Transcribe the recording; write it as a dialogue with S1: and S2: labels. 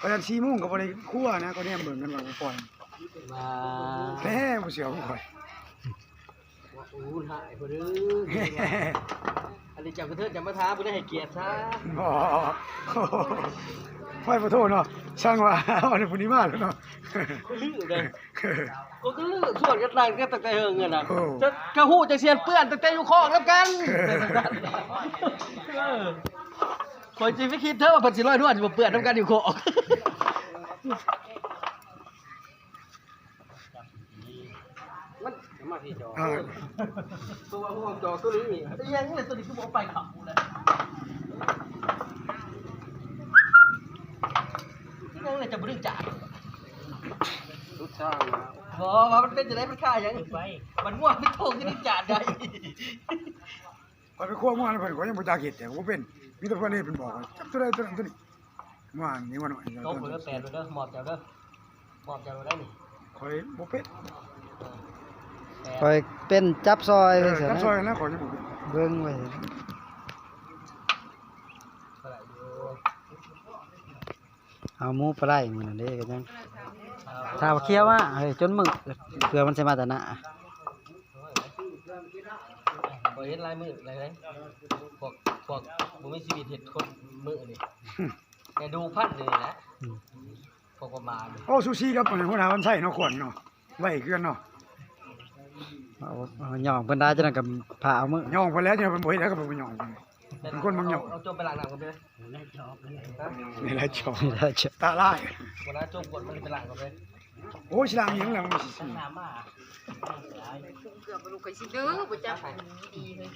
S1: ก็ยัน4 โมงก็บ่ได้คั่วนะก็เนี่ยเบิ่งกันว่าบ่ปล่อยแท้บ่เสียวบ่ค่อย
S2: อู้หายบ่เด้ออันนี้เจ้ากระเทิดจะมาท้าบ่ได้ให้เกียรติซะ
S1: บ่ค่อยบ่โทษเนาะช่างว่าวันนี้พุ่นนี้มาแล้วเนาะ
S2: ลือเลยก็คือส่วนกันนั่งกันตั้งแต่เฮิงเงินน่ะจะกระหู้จะเสียนเปื้อนตั้งแต่อยู่คอกนำกันคอยสิไปคิดเด้อว่าเพิ่นสิลอยนวลสิบ่เปื้อนนำกันอยู่คอกมันมาที่จอตัวห่วงจอตัวนี้ไอ้ยังนี่ตัวนี้คือบ่ไปเขาเลยยังเลยจะบ่ดึงจ่ายทุกช่างนะบ่ว่ามันเป็นจังได๋มันค่าหยังไปมันง่วงมันโทงจะดึงจ่ายได้
S1: ข่อยไปคั่วม่วนเพิ่นก็ยังบ่จักเฮ็ดแต่บ่เป็นมีแต่เพิ่นเฮ็ดเพิ่นบอกว่าจับตัวใดตัวนั้นตัวนี้ม่วนนี่ว่าน้อย
S2: โตเพิ่นก็แปลนเด้อหมอบเจ้าเด้อหมอบเจ้าได้นี่
S1: ข่อยบ่เป็น
S3: คอยเป็นจับซอยไปเสีย
S1: จับ
S3: นะ
S1: ซอยนะข่อยจะบ่เป็น
S3: เบิ่งไว้เอาหมูปลาไหลมื้อนั้นเด้ก็ยังถ้าเคี้ยวมาเฮ้ยจนมึกเพื่อมันสิมาแต่หน้า
S2: บ่เห็นลายมืออะไรพวกบ่มีชีวิตเฮ็ดคนมือนี่แต่ดูพันนี่แหละพวกประมาณ
S1: โอ้ซูชิครับหัวหน้ามันใช่เนาะขวัญเนาะไว้เกือนเนาะ
S3: เอาย่องเพิ่นได้จังนั้นก็พาเอามื
S1: ย่องไปแล้วเนี่ยมันบ่เฮ็ดแล้วก็บ่ย่องเป็นคนบางย่อง
S2: เอาจมไปล้างน้ำกันไป
S1: นี่แหละจอก
S3: นี่ได้จ้ะ
S1: ตาลาย
S2: วันนั้นจมกดมันไปล้างกันไป
S1: โอ้ยสิล้างหยังแล้วมันสิ
S2: น้ำมา
S4: เกือบบ่รู้ก็สิเด้อบ่จักดีเลย